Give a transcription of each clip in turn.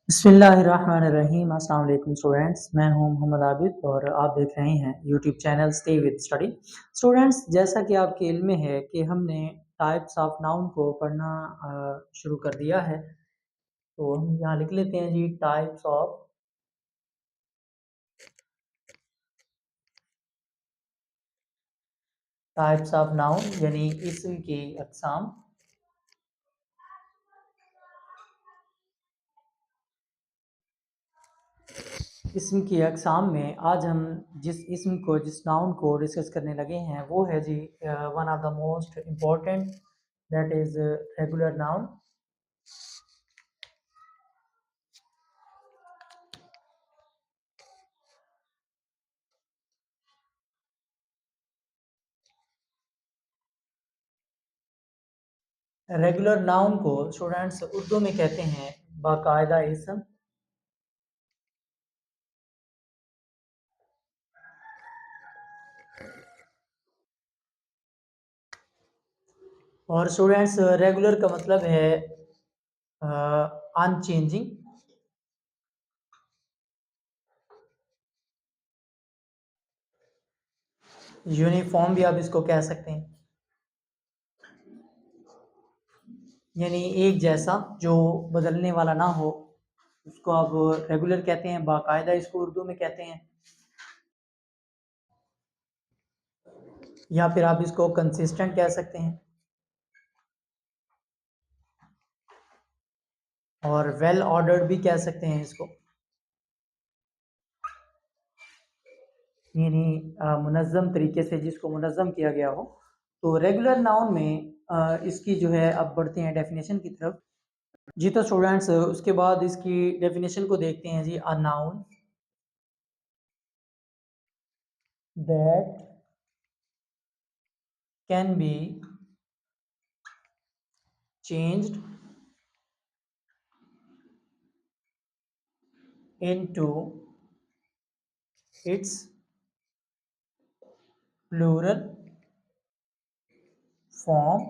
बिस्मिल्लाहिर्रहमानिर्रहीम। अस्सलाम वालेकुम स्टूडेंट्स, मैं हूं मोहम्मद आबिद और आप देख रहे हैं YouTube channel stay with study. Students, जैसा कि आपके इल्म में है कि हमने टाइप्स ऑफ नाउन को पढ़ना शुरू कर दिया है, तो हम यहाँ लिख लेते हैं जी टाइप्स ऑफ नाउन यानी इसम की अक़साम। इसम की अक़साम में आज हम जिस नाउन को डिस्कस करने लगे हैं वो है जी one of the most important, that is regular noun. Regular noun को स्टूडेंट्स उर्दू में कहते हैं बाकायदा इसम। और स्टूडेंट्स रेगुलर का मतलब है अनचेंजिंग। यूनिफॉर्म भी आप इसको कह सकते हैं, यानी एक जैसा जो बदलने वाला ना हो, उसको आप रेगुलर कहते हैं। बाकायदा इसको उर्दू में कहते हैं, या फिर आप इसको कंसिस्टेंट कह सकते हैं और वेल ऑर्डर्ड भी कह सकते हैं इसको, यानी मुनज़्ज़म तरीके से जिसको मुनज़्ज़म किया गया हो। तो रेगुलर नाउन में इसकी जो है, अब बढ़ते हैं डेफिनेशन की तरफ। जी तो स्टूडेंट्स उसके बाद इसकी डेफिनेशन को देखते हैं जी। A noun that can be changed into its plural form।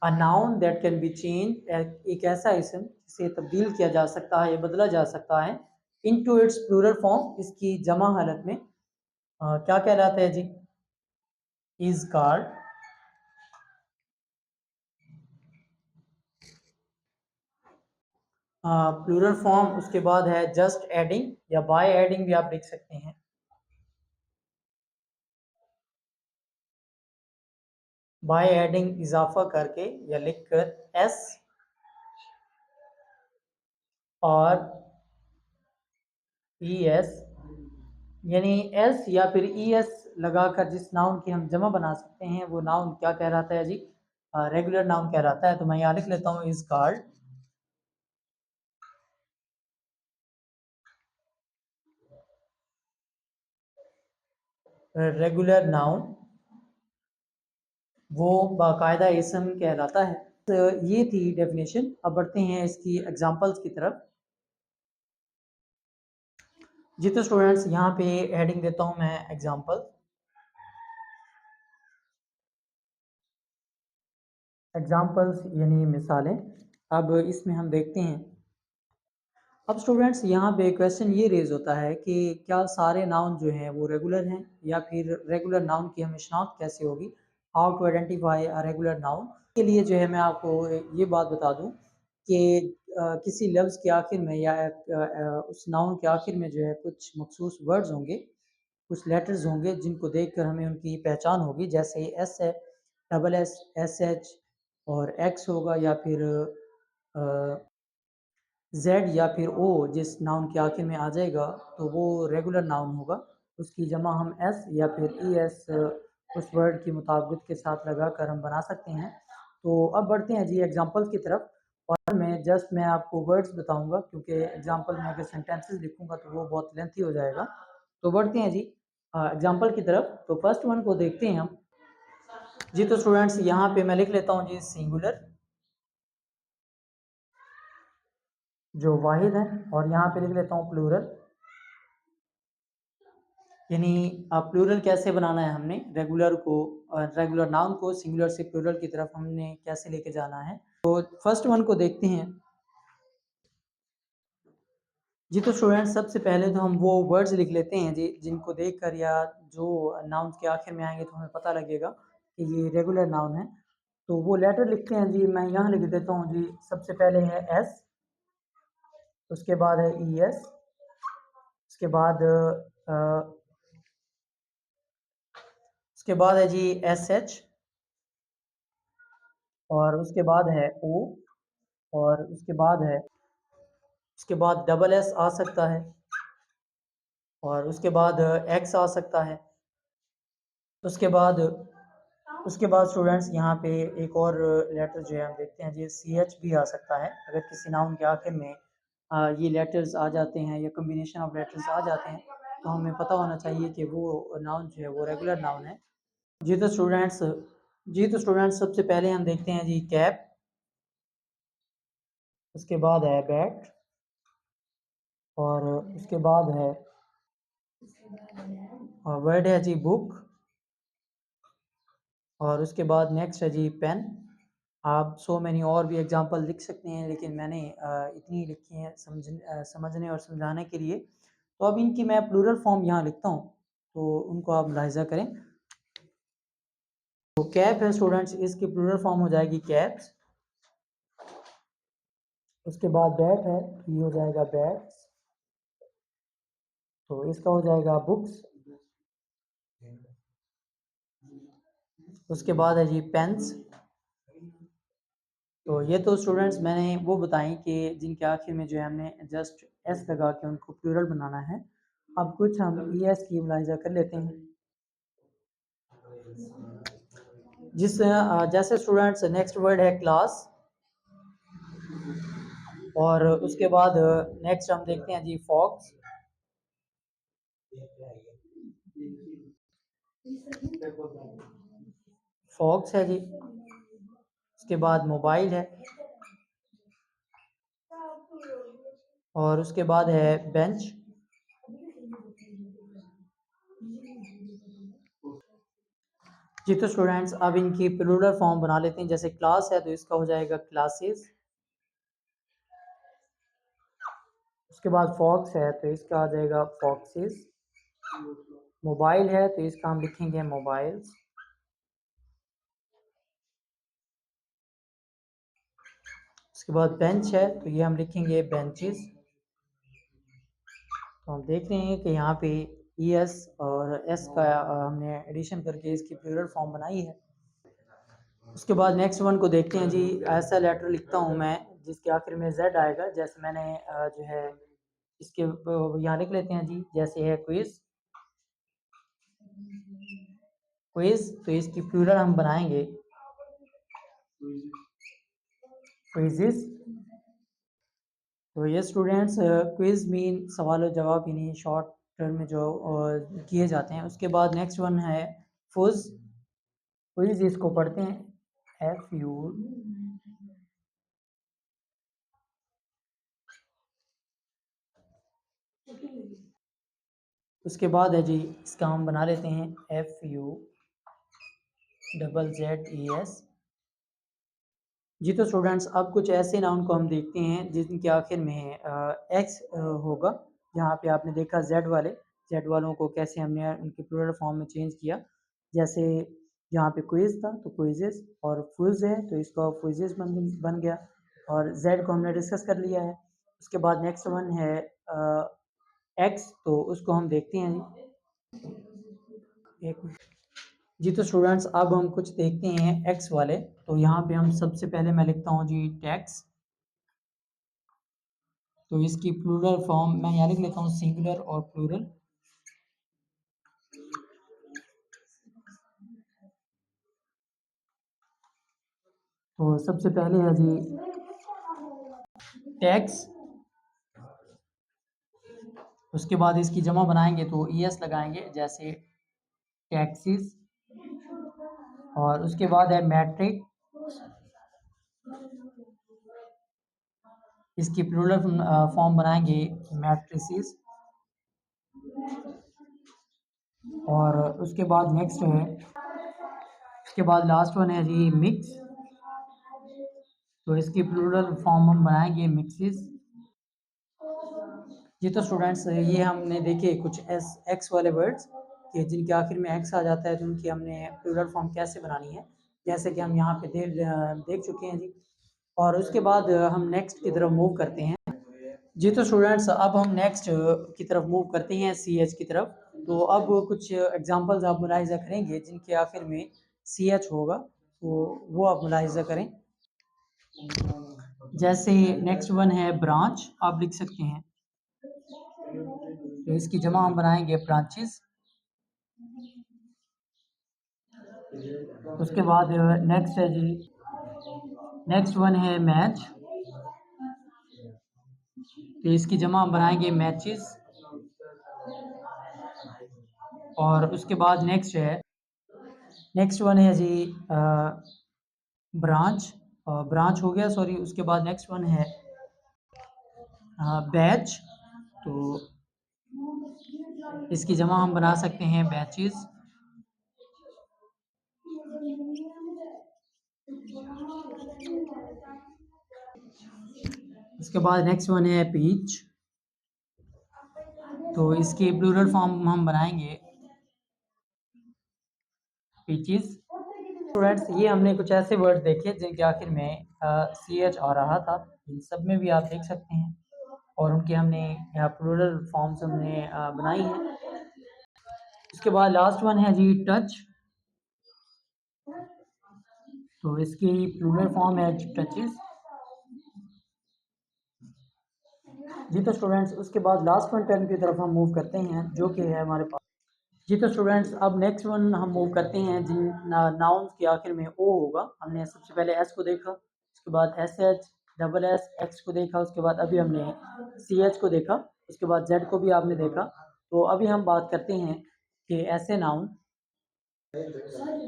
a noun that can be changed, एक ऐसा इसम जिसे तब्दील किया जा सकता है या बदला जा सकता है, into its plural form, इसकी जमा हालत में क्या कहलाता है जी? is called plural form. उसके बाद है जस्ट एडिंग या बाय एडिंग भी आप लिख सकते हैं। बाय एडिंग इजाफा करके या लिखकर एस और ई एस, यानी एस या फिर ई एस लगाकर जिस नाउन की हम जमा बना सकते हैं वो नाउन क्या कहलाता है जी? रेगुलर नाउन कहलाता है। तो मैं यहाँ लिख लेता हूँ इज कॉल्ड रेगुलर नाउन, वो बाकायदा इसम कहलाता है। तो ये थी डेफिनेशन। अब बढ़ते हैं इसकी एग्जांपल्स की तरफ। जी तो स्टूडेंट्स यहाँ पे हेडिंग देता हूँ मैं एग्जांपल। एग्जांपल्स यानी मिसालें। अब इसमें हम देखते हैं। अब स्टूडेंट्स यहाँ पे क्वेश्चन ये रेज होता है कि क्या सारे नाउन जो हैं वो रेगुलर हैं, या फिर रेगुलर नाउन की हमें शनाख्त कैसे होगी? How to identify a regular noun. के लिए जो है मैं आपको ये बात बता दूं कि किसी लफ्ज़ के आखिर में या उस नाउन के आखिर में जो है कुछ मखसूस वर्ड्स होंगे, कुछ लेटर्स होंगे जिनको देखकर हमें उनकी पहचान होगी। जैसे एस है, डबल एस, एस एच और एक्स होगा, या फिर जेड या फिर ओ जिस नाउन के आखिर में आ जाएगा तो वो रेगुलर नाउन होगा। उसकी जमा हम एस या फिर ई एस उस वर्ड की मुताबिक के साथ लगाकर हम बना सकते हैं। तो अब बढ़ते हैं जी एग्जांपल्स की तरफ। और मैं आपको वर्ड्स बताऊंगा, क्योंकि एग्जांपल में अगर सेंटेंसेस लिखूंगा तो वो बहुत लेंथी हो जाएगा। तो बढ़ते हैं जी एग्जांपल की तरफ। तो फर्स्ट वन को देखते हैं हम। जी तो स्टूडेंट्स यहाँ पे मैं लिख लेता हूँ जी सिंगुलर, जो वाहिद है, और यहाँ पे लिख लेता हूँ प्लूरल, यानी प्लूरल कैसे बनाना है हमने रेगुलर को, रेगुलर नाउन को सिंगुलर से प्लूरल की तरफ हमने कैसे लेके जाना है। तो फर्स्ट वन को देखते हैं। जी, तो स्टूडेंट्स सबसे पहले तो हम वो वर्ड्स लिख लेते हैं जी, जिनको देखकर या जो नाउन्स के आखिर में आएँगे तो हमें पता लगेगा कि ये रेगुलर नाउन है। तो वो लेटर लिखते हैं जी, मैं यहाँ लिख देता हूँ जी, सबसे पहले है एस, उसके बाद है ईएस, उसके बाद उसके बाद है जी एसएच, और उसके बाद है ओ, और उसके बाद डबल एस आ सकता है, और उसके बाद एक्स आ सकता है। उसके बाद स्टूडेंट्स यहाँ पे एक और लेटर जो है हम देखते हैं जी, सी एच भी आ सकता है। अगर किसी नाउन के आखिर में ये लेटर्स आ जाते हैं या कम्बिनेशन ऑफ लेटर्स आ जाते हैं, तो हमें पता होना चाहिए कि वो नाउन जो है वो रेगुलर नाउन है। जी तो स्टूडेंट्स सबसे पहले हम देखते हैं जी कैप, उसके बाद है बैट, और उसके बाद है वर्ड है जी बुक, और उसके बाद नेक्स्ट है जी पेन। आप सो मैनी और भी एग्जांपल लिख सकते हैं, लेकिन मैंने इतनी लिखी हैं समझने और समझाने के लिए। तो अब इनकी मैं प्लूरल फॉर्म यहाँ लिखता हूँ, तो उनको आप मुलाहिजा करें। तो कैप है स्टूडेंट्स, इसकी प्लूरल फॉर्म हो जाएगी कैप्स। उसके बाद बैट है, ये हो जाएगा बैट्स। तो इसका हो जाएगा बुक्स। उसके बाद है जी पेन्स। तो ये तो स्टूडेंट्स मैंने वो बताई कि जिनके आखिर में जो है हमने जस्ट एस लगा के उनको प्लूरल बनाना है। अब कुछ हम ई एस की मुलाहिजा कर लेते हैं। जैसे स्टूडेंट्स नेक्स्ट वर्ड है क्लास, और उसके बाद नेक्स्ट हम देखते हैं जी फॉक्स। फॉक्स है जी। उसके बाद मोबाइल है, और उसके बाद है बेंच। जी तो स्टूडेंट्स अब इनकी प्लूरल फॉर्म बना लेते हैं। जैसे क्लास है तो इसका हो जाएगा क्लासेस। उसके बाद फॉक्स है तो इसका आ जाएगा फॉक्सेस। मोबाइल है तो इसका हम लिखेंगे मोबाइल्स। उसके बाद बेंच है तो ये हम लिखेंगे बेंचेस। तो हम देख रहे हैं कि यहाँ पे ई एस और एस का हमने एडिशन करके इसकी प्लूरल फॉर्म बनाई है। उसके बाद नेक्स्ट वन को देखते हैं जी। ऐसा लेटर लिखता हूँ मैं जिसके आखिर में जेड आएगा। जैसे मैंने जो है इसके यहाँ लिख लेते हैं जी, जैसे है क्विज। क्विज तो इसकी प्लूरल हम बनाएंगे क्विजेस। तो ये स्टूडेंट्स क्विज मीन सवाल और जवाब, यानी शॉर्ट टर्म में जो किए जाते हैं। उसके बाद नेक्स्ट वन है फुज। क्विज इसको पढ़ते हैं एफ यू। उसके बाद है जी इसका हम बना लेते हैं F U double Z E S. जी तो स्टूडेंट्स अब कुछ ऐसे नाउन को हम देखते हैं जिनके आखिर में एक्स होगा। यहाँ पे आपने देखा जेड वालों को कैसे हमने उनके प्लूरल फॉर्म में चेंज किया। जैसे यहाँ पे क्विज था तो क्विजेस, और फुज है तो इसका फुजेस बन गया, और जेड को हमने डिस्कस कर लिया है। उसके बाद नेक्स्ट वन है एक्स, तो उसको हम देखते हैं एक मिनट। जी तो स्टूडेंट्स अब हम कुछ देखते हैं एक्स वाले। तो यहाँ पे हम सबसे पहले मैं लिखता हूँ जी टैक्स। तो इसकी प्लूरल फॉर्म मैं यहाँ लिख लेता हूँ सिंगुलर और प्लूरल। तो सबसे पहले है जी टैक्स। उसके बाद इसकी जमा बनाएंगे तो ई एस लगाएंगे, जैसे टैक्सीज। और उसके बाद है मैट्रिक। इसकी प्लूरल फॉर्म बनाएंगे मैट्रिसेस। और उसके बाद नेक्स्ट है, उसके बाद लास्ट वन है जी मिक्स। तो इसकी प्लूरल फॉर्म हम बनाएंगे मिक्सेस। जी तो स्टूडेंट्स ये हमने देखे कुछ एस एक्स वाले वर्ड्स कि जिनके आखिर में एक्स आ जाता है तो उनकी हमने प्लूरल फॉर्म कैसे बनानी है, जैसे कि हम यहाँ पे देख चुके हैं जी। और उसके बाद हम नेक्स्ट की तरफ मूव करते हैं। जी तो स्टूडेंट्स अब हम नेक्स्ट की तरफ मूव करते हैं सी एच की तरफ। तो अब कुछ एग्जांपल्स आप मुलाहिजा करेंगे जिनके आखिर में सी एच होगा, तो वो आप मुलाहिजा करें। जैसे नेक्स्ट वन है ब्रांच, आप लिख सकते हैं, तो इसकी जमा हम बनाएंगे ब्रांचेस। उसके बाद नेक्स्ट है जी, नेक्स्ट वन है मैच, तो इसकी जमा हम बनाएंगे मैचेस। और उसके बाद नेक्स्ट वन है जी ब्रांच, ब्रांच हो गया सॉरी। उसके बाद नेक्स्ट वन है बैच, तो इसकी जमा हम बना सकते हैं बैचेस। उसके बाद नेक्स्ट वन है पीच, तो इसकी प्लूरल फॉर्म हम बनाएंगे पीचेस। स्टूडेंट्स ये हमने कुछ ऐसे वर्ड देखे जिनके आखिर में सी एच आ रहा था, इन सब में भी आप देख सकते हैं, और उनके हमने प्लूरल फॉर्म्स हमने बनाई हैं। उसके बाद लास्ट वन है जी टच, तो इसकी प्लूरल फॉर्म है टचेस। जी तो स्टूडेंट्स उसके बाद लास्ट वन टर्म की तरफ हम मूव करते हैं जो कि है हमारे पास। जी तो स्टूडेंट्स अब नेक्स्ट वन हम मूव करते हैं जिन नाउन्स के आखिर में ओ होगा। हमने सबसे पहले एस को देखा, उसके बाद S H double S x को देखा, उसके बाद अभी हमने सी एच को देखा, उसके बाद जेड को भी आपने देखा। तो अभी हम बात करते हैं कि ऐसे नाउन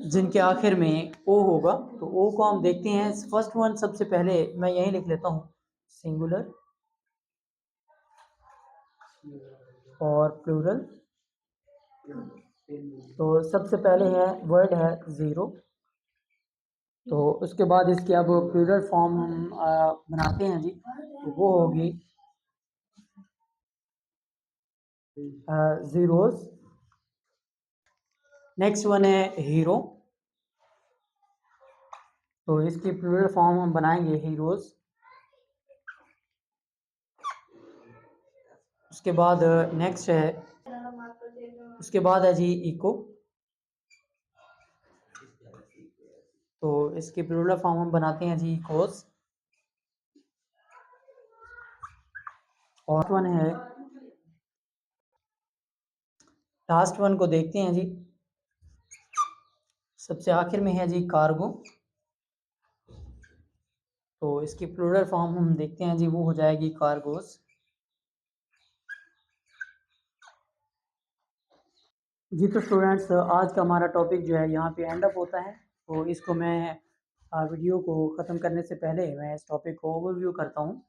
जिनके आखिर में ओ होगा। तो ओ को हम देखते हैं। फर्स्ट वन सबसे पहले मैं यही लिख लेता हूँ, सिंगुलर और प्लूरल। तो सबसे पहले है वर्ड है ज़ीरो, तो उसके बाद इसकी अब प्लूरल फॉर्म हम बनाते हैं जी, तो वो होगी ज़ीरोस। नेक्स्ट वन है हीरो, तो इसकी प्लूरल फॉर्म हम बनाएंगे हीरोज। उसके बाद नेक्स्ट है, उसके बाद है जी इको, तो इसकी प्लूरल फॉर्म हम बनाते हैं जी इकोस। और वन है, लास्ट वन को देखते हैं जी, सबसे आखिर में है जी कार्गो, तो इसकी प्लूरल फॉर्म हम देखते हैं जी, वो हो जाएगी कार्गोस। जी तो स्टूडेंट्स आज का हमारा टॉपिक जो है यहाँ पे एंड अप होता है। तो इसको मैं वीडियो को ख़त्म करने से पहले मैं इस टॉपिक को ओवरव्यू करता हूँ।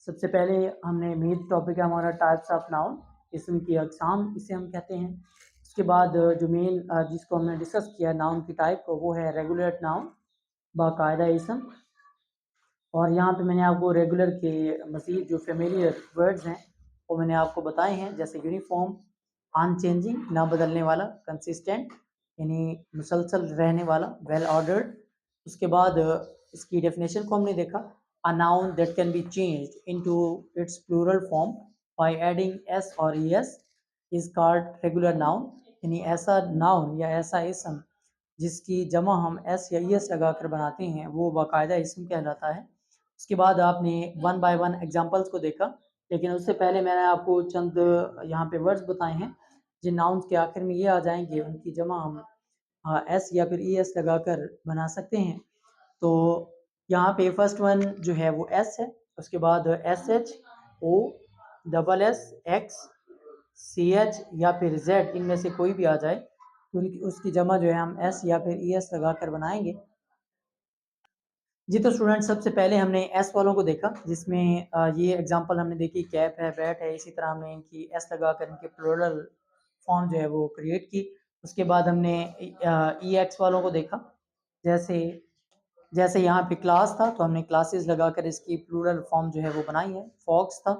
सबसे पहले हमने मेन टॉपिक है हमारा टाइप्स ऑफ नाउन, इसम की अकसाम इसे हम कहते हैं। उसके बाद जो मेन जिसको हमने डिस्कस किया नाउन की टाइप को, वो है रेगुलर नाउन बाकायदा इसम। और यहाँ पे मैंने आपको रेगुलर के मज़ीद जो फेमिलियर वर्ड्स हैं वो मैंने आपको बताए हैं, जैसे यूनिफॉर्म, अनचेंजिंग ना बदलने वाला, कंसिस्टेंट यानी मुसलसल रहने वाला, वेल ऑर्डर्ड। उसके बाद इसकी डेफिनेशन को हमने देखा, a noun that can be changed into its plural form by adding S और E S is called regular noun, यानी ऐसा नाउन या ऐसा इसम जिसकी जमा हम एस या ई एस लगा कर बनाते हैं वो बाकायदा इसम कहलाता है। उसके बाद आपने वन बाय वन एग्जांपल्स को देखा, लेकिन उससे पहले मैंने आपको चंद यहाँ पे वर्ड्स बताए हैं जिन नाउन्स के आखिर में ये आ जाएंगे, उनकी जमा हम एस या फिर ई एस लगा कर बना सकते हैं। तो यहाँ पे फर्स्ट वन जो है वो एस है, उसके बाद S H O double S X C H या फिर जेड, इनमें से कोई भी आ जाए तो उनकी उसकी जमा जो है हम एस या फिर ई एस लगा कर बनाएंगे। जी तो स्टूडेंट सबसे पहले हमने एस वालों को देखा, जिसमें ये एग्जांपल हमने देखी, कैप है, बैट है, इसी तरह हमने इनकी एस लगा कर इनके प्लूरल फॉर्म जो है वो क्रिएट की। उसके बाद हमने ई एक्स वालों को देखा, जैसे जैसे यहाँ पे क्लास था तो हमने क्लासेस लगाकर इसकी प्लूरल फॉर्म जो है वो बनाई है। फॉक्स था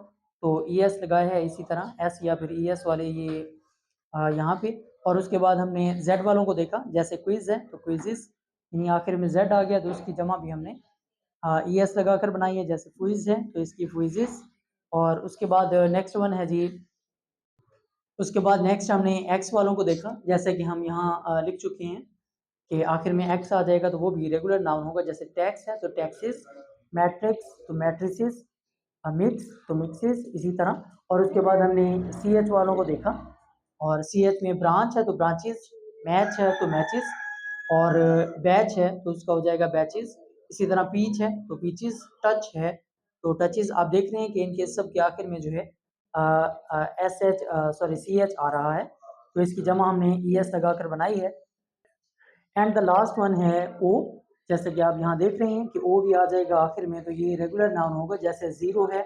तो ES लगाया है इसी तरह S या फिर ES वाले ये यहाँ पे। और उसके बाद हमने Z वालों को देखा, जैसे क्विज़ है तो क्विज़ेस, यानी आखिर में Z आ गया तो उसकी जमा भी हमने ES लगाकर बनाई है, जैसे क्विज़ है तो इसकी क्विज़ेस। और उसके बाद नेक्स्ट वन है जी, उसके बाद नेक्स्ट हमने X वालों को देखा, जैसे कि हम यहाँ लिख चुके हैं कि आखिर में X आ जाएगा तो वो भी रेगुलर नाउन होगा, जैसे टैक्स है तो टैक्सेस, मैट्रिक्स तो मैट्रिसेस, मिक्स तो मिक्सेस, इसी तरह। और उसके बाद हमने CH वालों को देखा, और CH में ब्रांच है तो ब्रांचेस, मैच है तो मैचेस, और बैच है तो उसका हो जाएगा बैचेस। इसी तरह पीच है तो पीचेस, टच है तो टचेस। आप देख रहे हैं कि इनके सब के आखिर में जो है CH आ रहा है, तो इसकी जमा हमने ES लगाकर बनाई है। एंड द लास्ट वन है ओ, जैसे कि आप यहाँ देख रहे हैं कि ओ भी आ जाएगा आखिर में, तो ये रेगुलर नाउन होगा, जैसे जीरो है,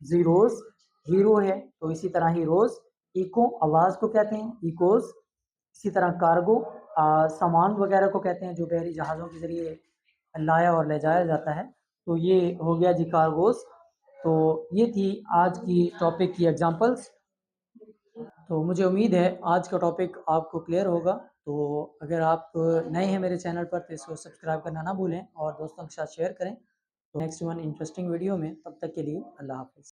जीरोस, हीरो है तो इसी तरह हीरोज, इको आवाज को कहते हैं इकोज, इसी तरह कार्गो सामान वगैरह को कहते हैं जो बहरी जहाज़ों के जरिए लाया और ले जाया जाता है, तो ये हो गया जी कार्गोस। तो ये थी आज की टॉपिक की एग्जांपल्स। तो मुझे उम्मीद है आज का टॉपिक आपको क्लियर होगा। तो अगर आप नए हैं मेरे चैनल पर तो इसको सब्सक्राइब करना ना भूलें और दोस्तों के साथ शेयर करें। तो नेक्स्ट वन इंटरेस्टिंग वीडियो में, तब तक के लिए अल्लाह हाफ़िज़।